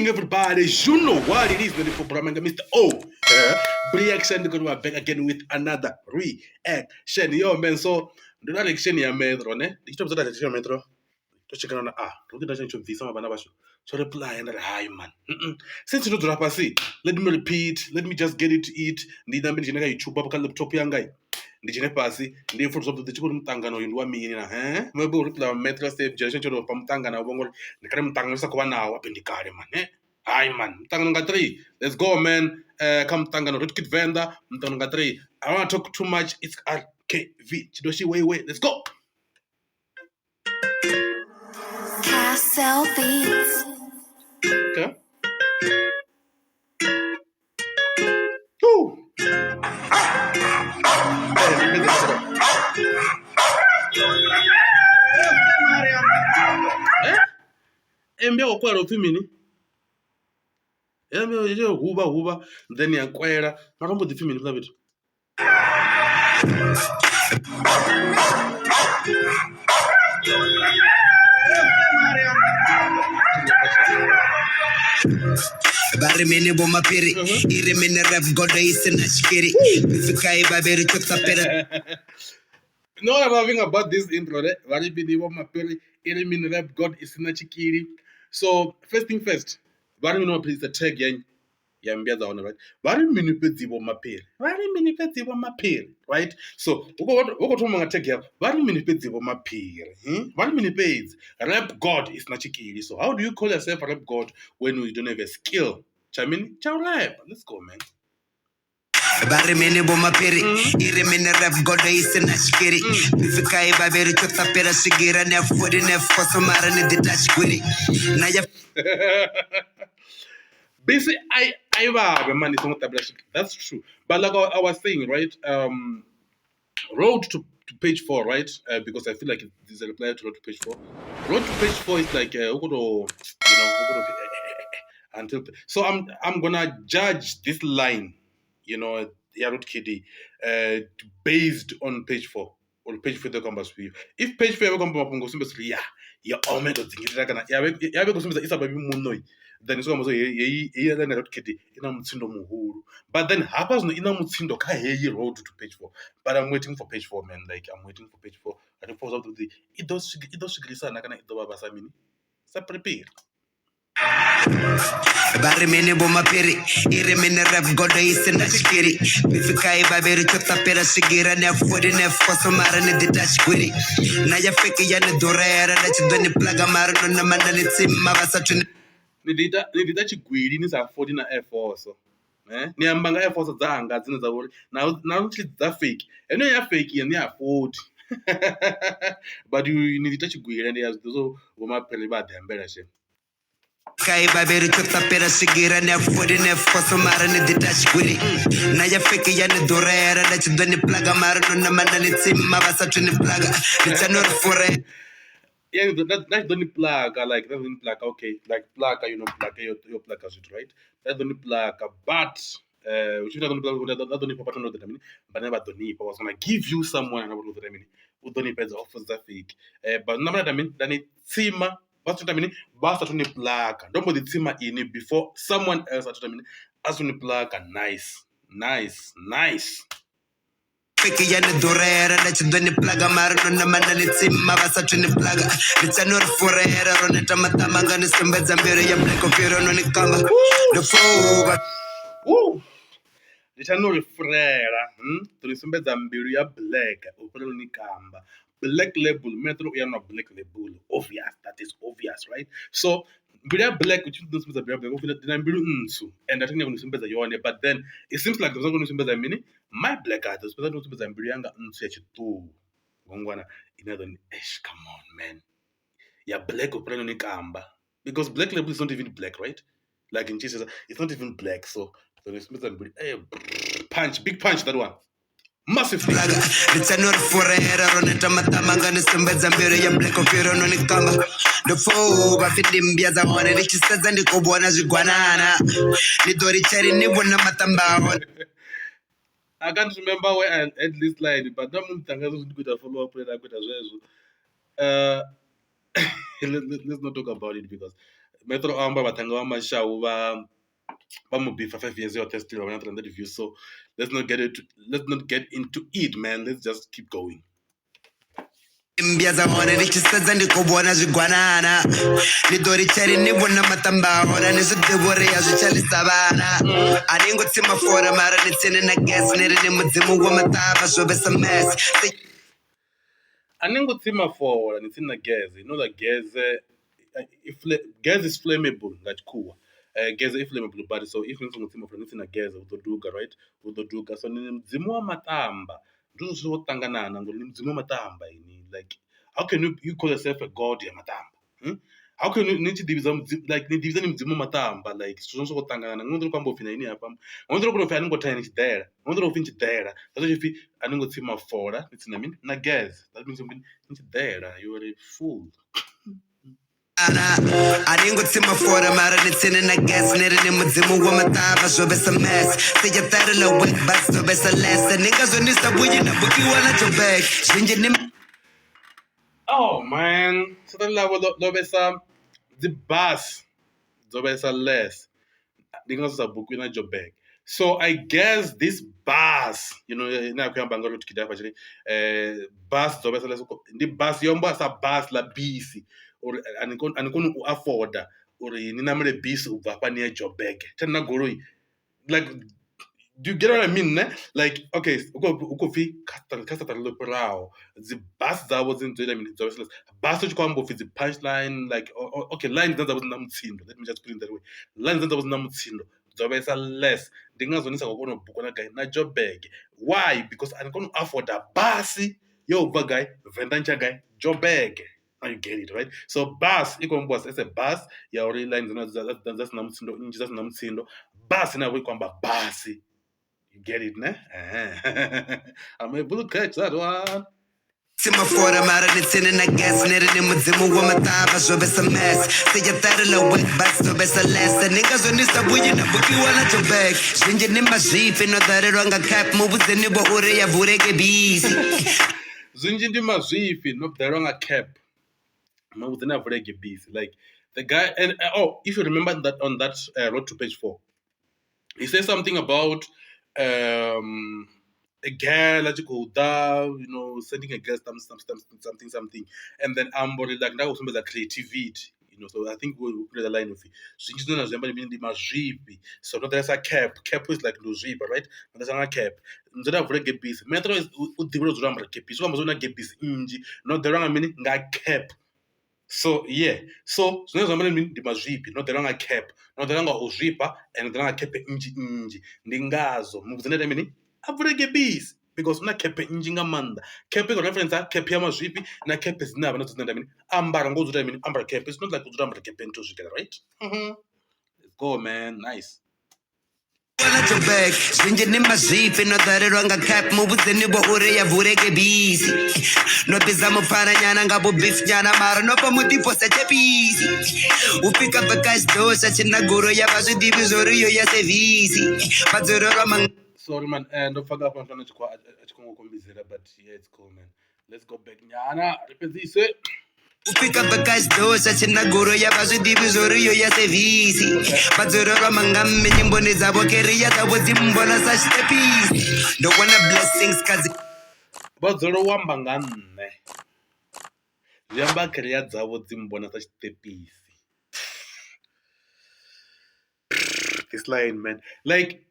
morning, everybody. You know what it is, for Mr. Aubreaction, because we're back again with another reaction. Yo, man, so the reaction here, Metro, ne? The stop that reaction, Metro. To check on look at that to be some of Banabasho. So reply and hi, man. Since you know the rapasi, let me repeat, let me just get it to eat. Need a minute, you chup up a laptop young guy. Ndijine pasi ndiye futhi sokuthi chikuru mtangano yindu wa mina maybe uripla metro state generation choro pa mtangano wongo ndikare mtangano sakuba nawo apendikale man hi man mtangano nga 3 let's go man come mtangano rotkit Venda mtangano nga 3 I want to talk too much it's RKV chidoshi way let's go Castle Beats. okay Ooh. Embia okwera ofimini embia je huba then yakwera makambo difimini kula bitu Bari mene bo mapiri ire mene rap godo isena shikiri fikai baberi choksa pera. You know what I'm loving about this intro, right? Bari mene bo mapiri ire mene rap god isena shikiri. So first thing first, bari mene please the tag ya mbia za ona, right? Bari mene pezi bo mapiri. Bari mene pezi bo mapiri, right? So uko tuma nga tag ya bari mene pezi bo mapiri. Bari mene pezi rap god isena shikiri. So how do you call yourself a rap god when you don't have a skill? Chamin, ciao rap. Let's go, man. Bari mene bo mapiri ire mene rap godo isena shikiri fikai baberi choksa pera sigira ne fodi ne fosomara ne detach kwiri na ya Basically, man, it's not tablet. That's true. But like I was saying, right? Road to page 4, right? Because I feel like it is a reply to road to page 4. Road to page 4 is like until so I'm gonna judge this line, Yarut Kidi, based on page 4 or page 4 that comes for you. If page 4 ever comes up and goes yeah, oh my god, yeah, because it's about munoi. Then it's almost a then Yarut Kidi in a mutsindo muhuru. But then happens no in a mutsindo ka road to page 4. But I'm waiting for page 4, man. Like I'm waiting for page 4. And it falls out of the it does shigrisa nakana itoba basamini. Sa prepare. Bari mene bo mapiri ire mene rap godo isena shikiri fikai baberi choksa pera sigira ne fodi ne fosomara ne detach kwiri na ya feki ya ne dorera na chidoni plaga maro na mandani tsimma basatuni Nidita chigwiri ni za 40 na Air Force. Ni ambanga Air Force dzanga dzine dza uri na uchi dza fake. Eno ya fake ya ni ya 40. But you nidita chigwiri and ya zo voma pele ba dembela she. Kai baberi choksa pera sigira ne fodi ne fosomara ne detach kwiri na ya feki ya ne dorera na chidoni plaga maro na mandani tsimma basatuni plaga it's not for Yeah, that's the only plug. Like that's the only plug. Okay, like plug. Plug your plug as it right. That's the only plug. But which is not only plug. That's the only papa know that I mean. But never the only. I was gonna give you someone. I know that I mean. Who don't need the offers that fake. But number that I mean. Then it tima. What's what I mean? Basta to the plug. Don't put the tima in it before someone else. That's what I mean. As to the plug. Nice. Feki ya ne dorera na chidoni plaga maro na mandani tsimma basatuni plaga litsanor forera roneta matamanga ni sembeza mbere ya black opero no ni kamba the four Woo! Litano frera, tulisembeza mbiru ya black, upelo ni kamba. Black label, metro ya no black label. Obvious, that is obvious, right? So, mbiru ya black, which is the black, dina mbiru nsu. And I think they're going to sembeza yone, but then it seems like there's not going to sembeza mini. My black artist, but I don't sembeza mbiru yanga nsu ya chitu. Gongwana, inadho ni, come on, man. Ya black upelo ni kamba. Because black label is not even black, right? Like in Jesus, it's not even black, so it's punch, big punch, that one. Massive plaga litsanor forera roneta matamanga ni sembeza mbere ya black opero no ni kamba the four bafidimbia za wane lichisaza ndikobona zigwanana nidori chari nibona matambao. I can't remember where I had this line, but that mutangano is good to follow up with that as well. Let's not talk about it because Metro amba batanga wa mashau ba mo beef 5 years yote still wana 300 views. So let's not get into it, man. Let's just keep going. Mbyaza hone richisedza ndikubona zvigwanana ndidori chari nibona matambahona nezvidhevore yazvichalisa vana aningotsimba fora mara netsene na gas nerine mudzimu wamatava zvovesa mess Anengotsima for and it's in a gas. You know that gas is flammable, like cool. Gas is flammable, but so if it's in a gas with the duga, right? With the duga, so mzimu wa matamba. Do so tanganana ngo mzimu wa matamba ini. Like how can you call yourself a god ya matamba? Hmm? How can you need to like divisa ni mzimu wa matamba like so tanganana ngondro kwambo fina ini hapa. Ngondro kuno fana ngotaya ni chidera. Ngondro ufinchi dera. That's if anengotsima fora, it's na mean na gas. That means it's there. You are a fool. aningotsimba fora mara netsene na gas nerine mudzimu wamatava zvovesa mess sejatarila wetbas zvovesa lesa ningazvonisabuyi nabukiwana jobek zvinji Oh man, so that level dobesa the bus dobesa less. Because a book in a job bag. So I guess this bus, you know, na kwa Bangalore tukida actually, bus dobesa less. The bus yomba sa bus la busy or anikon afford or ninamre bus uvapa ni job bag. Tena goroi like. Do you get what I mean? Ne? Like, okay, ukofi kasta talo prao. The bus that wasn't doing. I mean, it's obviously bus to come with the punchline. Like, okay, line that was namutsindo. Let me just put it that way. Line that was namutsindo. Zobesa less. Dingas onisa kono bukona guy na job bag. Why? Because I'm going to afford a bus. Yo, bag guy, vendancha guy, job bag. Now you get it, right? So bus, ikon boss, it's a bus. Ya already lines that's namutsindo. Inji that's namutsindo. Bus na we kwamba basi. You get it, ne? I'm able to catch that one. Sima fora mara netsene na gas nerine mudzimu wamatava zvovesa mess sejatarila wetbas zvovesa lesa ningazvonisabuyi nabukiwana jobek zvinji nemazvipi nodharirwa ngacap mubudzeni boure yavhureke bisi Zvinji ndimazvipi nodharirwa ngacap mubudzeni yavhureke bisi. Like the guy, and if you remember that on that road to page 4, he says something about a girl that you go down, you know, sending a girl something, and then Ambori like that was some of the creativity, you know. So I think we'll put the line of it. So you don't know meaning the mazhipi. So not there's a cap is like no zip, right? There's a cap. Nzoda vure get busy. Metro is udibro zurambra kepi. So amazona get busy inji. Not the wrong meaning nga cap. So yeah, so zvinozvambana mean ndimazvipi not the wrong cap, not the wrong uzvipa and the wrong cap inji ndingazo mukuzenda meaning avureke bees because una cap inji ngamanda cap is reference cap yamazvipi na cap zinava notozenda meaning ambara ngozuta meaning ambara cap is not like uzurambara cap into zvikela, right? Let's go, man. Nice. jobek zvinji nemazvipi nodharirwa ngacap mubudzeni boure yavhureke bisi nopisa muparanyana ngabobif nyana mara nopa mudiposa chepisi upika pakasdosha chinaguro yavazvidivi zvoriyo yasevhisi madzororwa Sorry, man. Don't forget about Chikongomizera, but yeah, it's cool, man. Let's go back. Nyana, repetise. upika pakasdosha chinaguro yavazvidivi zvoriyo yasevhisi madzororwa mangame nyimboni dzavo keriya dzavo dzimbona sachitepisi ndokwana blessings kazi Vadzolo wamba nga nne zviamba kariya dzavo dzimbona sachitepisi. This line, man, like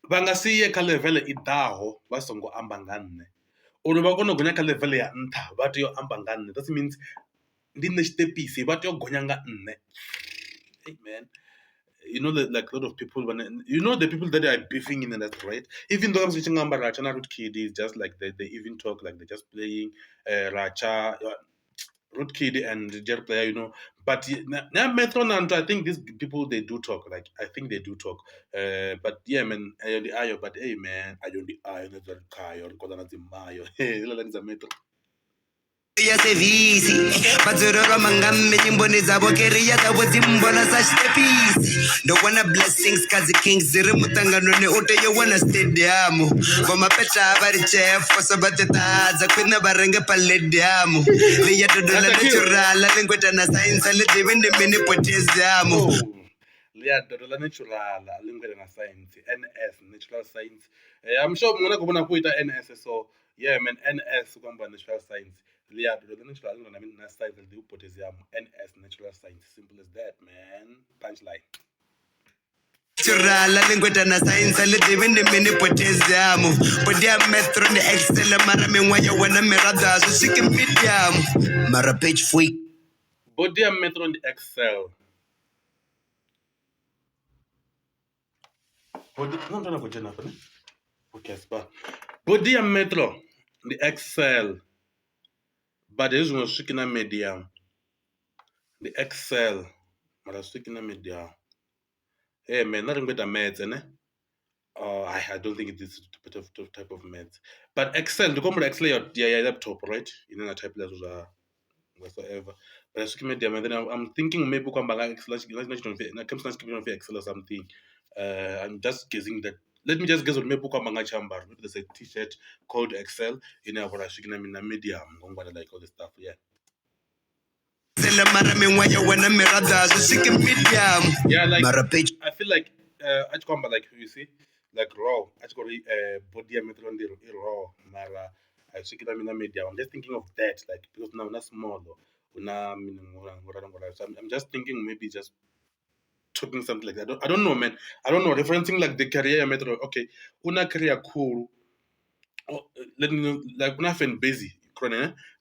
vangasiye kha level idaho va songo amba nga nne uri va kona gonya kha level ya nṱha va tea amba nga nne. That means ndi nne xitepisi va tea gonya nga nne. Hey man, you know that like a lot of people when you know the people that are beefing in that, right? Even though I'm switching number Racha na Root Kid is just like they even talk like they're just playing Racha Root Kid and Jer player, you know. But now Metro Nanto, I think these people they do talk. Like I think they do talk. But yeah, man, I on the ayo, but hey man, I on the ayo, never kayo, because I'm the mayo. Hey, like the Metro. ya sevisi bazorora mangamme nyimboni dzavo keriya dzavo dzimbona sachitepisi ndokwana blessings kazi kings dziri mutangano neuteyowana stadium vamapeta vari chef sobatetadza kwina varenge paledium liyadodola naturala lingweta na sainsa lidivi ndimini potassium liyadodola natural lingweta na science NS natural science. I'm sure mngona kubona kuita NS, so yeah man, NS kwamba natural science liyadodola natural lingweta na science lidivi potassium NS natural science, simple as that man. Punchline. Naturala lingweta na sainsa lidivi ndimini potassium podia metro ni excel mara mingwaya wana mirada susike medium mara page fui Bodia metro and Excel. Bodia metro the Excel, but there's no swikina medium. The Excel, but a swikina medium. Hey man, nothing better meds, eh? I don't think it is a type of meds. But Excel, the common Excel, your laptop, right? You know, type letters are whatsoever. But as medium, and then I'm thinking maybe come back Excel, Excel or something. I'm just guessing that. Let me just guess on maybe come back chamber. Maybe there's a T-shirt called Excel. You know, what I should in a medium. Like all the stuff, yeah. Yeah, like I feel like I come like you see, like raw. I go body metro raw. Mara I see it in media. I'm just thinking of that, like because now not small. So I'm just thinking maybe just talking something like that. I don't know, man. I don't know. Referencing like the career metro. Okay, una career cool. Let me know, like nothing busy,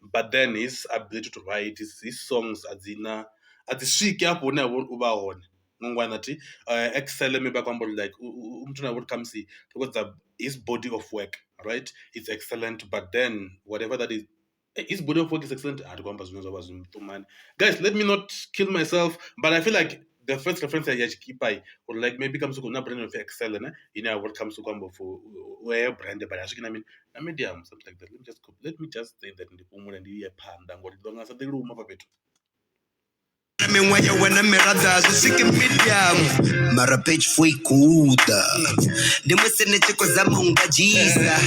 but then his ability to write his songs at the shiki up when I would uba on ngwanati excel me back on board like umtuna would come see because his body of work, right, it's excellent, but then whatever that is, his body of work is excellent. Guys, let me not kill myself, but I feel like the first reference I keep by or like maybe comes to kuna brand of excel, you know what comes to combo for where brand, but I mean a medium, something like that. Let me just say that in the woman and the panda and what it belongs at the room of a bit. Mara page foi kuda ndimusene chiko za mungajiza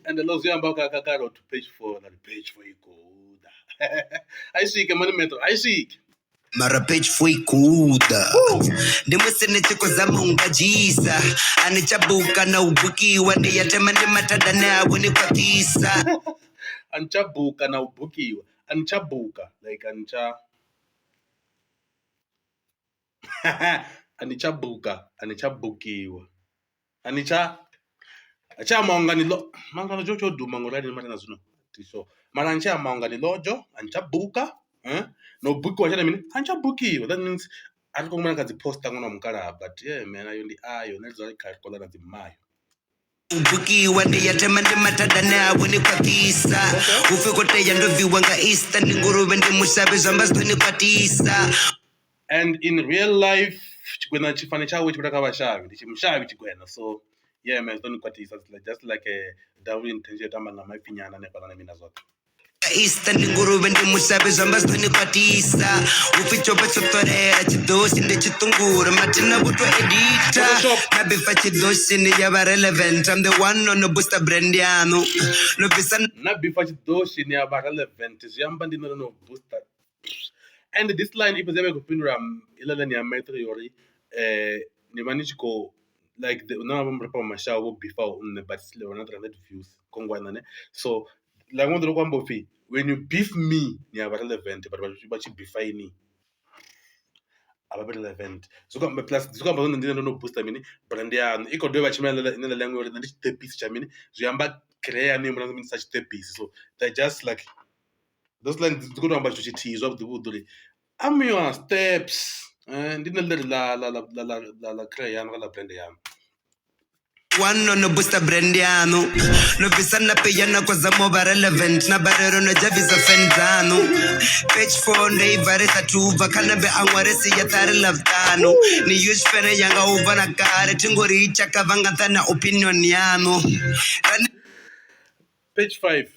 and the Los Yambaka to page 4 and page 4 good. I seek a monumental. I seek. Mara page foi kuda ndimusene chiko za mungajiza anichabuka na ubukiwa ndiyatemande matadane abone kwatisa anchabuka na ubukiwa anchabuka like ancha anichabuka anichabukiwa anicha acha maungani lo mangano jojo duma ngorani mara nazuno tisho mara ancha maungani lojo anchabuka no buki acha mini anchabukiwa. That means ariko ngona kazi posta ngona mukara, but yeah man, ayo ndi ayo nezo kalkola na zimayo ubukiwa ndiyatemande matadane abone kwatisa ufikoteya ndoviwa nga easter ndingurube ndimushabe zvambazweni kwatisa. And in real life chikwena chifani chawe chikutaka vashavi ndichimushavi chikwena, so yeah man, don't kwatisa, like just like a down intention tamba na maipinyana nepana na mina zote easter ndingurube ndimushabe zvambazweni kwatisa ufichope chotorera chidoshi ndechitungura matina kutwa edita nabifa chidoshi niyava relevant. I'm the one on the booster brand yano nobisa nabifa chidoshi niyava relevant ziyamba ndino no booster. And this line if zebe kupindura ilale ni metro yori ni manichiko like the na mrepa mashawo before but still 100 views kongwana ne, so like one do kwambo fi when you beef me ni aba relevant but bachi befine aba relevant so come plus so come no booster mini brand ya iko do bachimela in the language na this piece cha mini ziyamba create name na mini such piece, so they just like those lines go down by tease of the wood. I'm your steps and didn't la crayon la brand yam. One on the booster brandiano no bisana peyana cause I'm over relevant na barero no javisa fendano page 4 ndei varesa tuva kana be angwaresi yatari lavtano ni use fene yanga uva na kare tingori ichaka vanga thana opinion yano. Page 5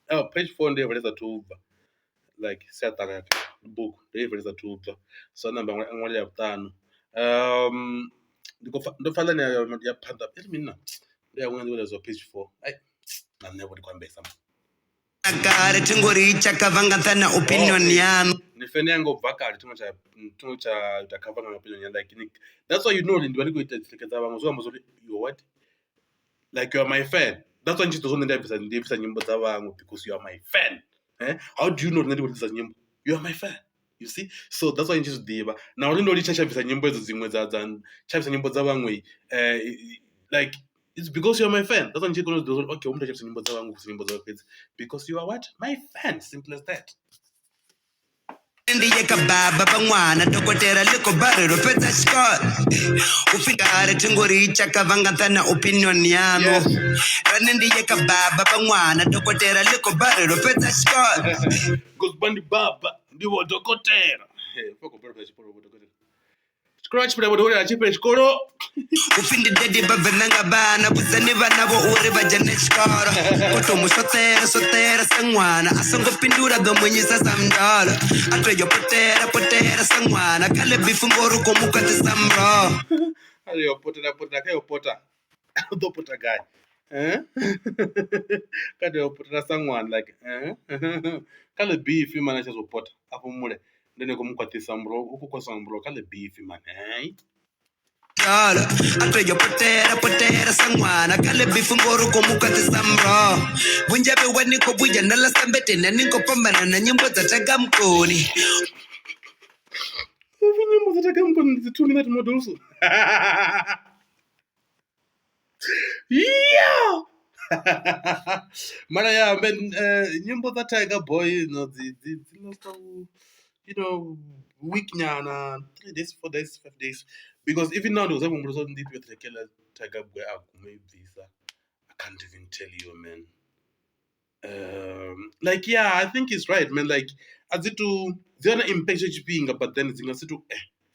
page 4 ndeyevhelesa tubva like siaṱara book ndeyevhelesa tubva so namba ṅwale ya vhuṱanu ndo pfa ḽane ya phanḓa iri mini na ndi ya ṅwale ndivhela zwa page 4 ai na nṋe vho ndi khou ambesa kale tingori chakavangathana opinion yanu ni fene yanga u bva kale thungo tsha ita cover nga opinion ya like that's why you know ndi vha ndi khou ita dzisekedza vhaṅwe zwi amba zwori you what like you are my fan. That's why nchito zwone ndi bvisa nyimbo dza vhaṅwe because you are my fan. How do you know nṋe ndi khou bvisa nyimbo? You are my fan. You see? So that's why nchi zwi ḓivha. Na uri ndo litsha tsha bvisa nyimbo edzo dziṅwe dza tsha bvisa nyimbo dza vhaṅwe like it's because you are my fan. That's why nchi kona u ḓivha uri okay umuntu tsha bvisa nyimbo dza vhaṅwe bvisa nyimbo dza fhedzi because you are what? My fan. Simple as that. ndiye ka baba van'wana dokotela liko barelo fedza xikolo u fika ri tingori chakavangathana opinion yanu rani ndiye ka baba van'wana dokotela liko barelo fedza xikolo Gosbandi baba ndiwo dokotela foko baba chiporo dokotela scratch baba dokotela chipe xikolo ufindi dedi bavenanga bana buzani vanavo uri vajane xikolo kotomu sotera san'wana a songo pindula domonyisa samndolo a tweyo potera san'wana kale bifu ngori komukatisa mro ayo potela kayo pota do pota guy kade yo potela san'wana like kale beef man achazopota apo mule ndene komukwatisa mro ukukwasa mro kale beef man atweyo potera san'wana kale bifu ngori komukatisa mro vunjabe waniko vuya nalasambetena ninkopambana na nyimbo dza tagamkoni nyimbo dza tagamkoni the 2 minute models yeah mara yeah man nyimbo dza Tiger Boy dzi you know week nyana 3 days 4 days 5 days because even now ndikuza kumbulo so ndiphi yothekela Tiger Boy akumebvisa I can't even tell you man like yeah I think he's right man like adzitu dziona impact chipinga but then dzingasitu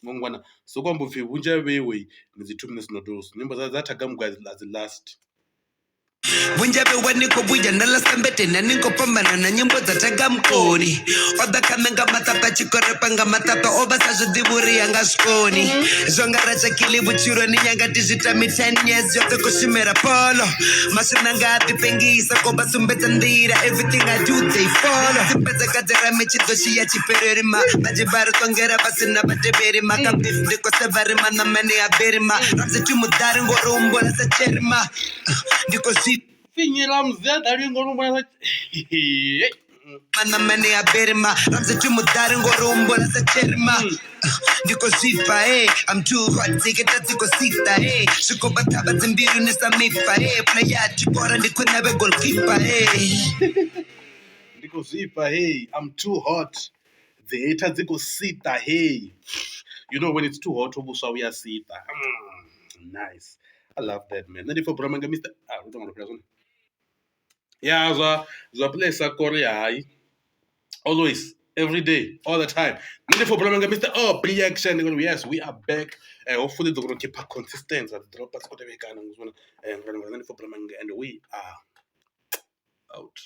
ngongwana so kwamba upfi vunja vewe ni dzi 2 minutes noodles nyimbo za Tiger Boy as the last vunjabe waniko vuya nalasambetena ninkopambana na nyimbo dza tagamkoni odakamenga matapa chikorepanga matapa ovasa zvidivuri yanga svikoni zvongara chakili vuchiro ni nyanga tizvitami 10 years yote kushimira polo masvinanga atipengisa kobasumbedza ndira everything I do they follow timbedzakadzera michidoshiya chipererima vachibari tongera vasina vateveri makabif ndikosevarima namani aberima ramzetimudhari ngorumbola sacherima ndiko finyela mzeda lingorumbola manamane ya berima ramzetimudhari ngorumbola sacherima ndiko zvipa I'm too hot tiketa tikosita zvikobatava dzimbiru nesamifa playa tikora ndikunave golkipa ndiko zvipa I'm too hot dziheta dzikosita you know when it's too hot ubuswa uyasita nice I love that man nandi for bromanga Mr. Yeah, zwa place Korea hai always every day all the time nandi for bromanga Mr. Aubreaction yes we are back hopefully they're going to keep a consistent at drop us kote vekana ngizona nandi for bromanga and we are out.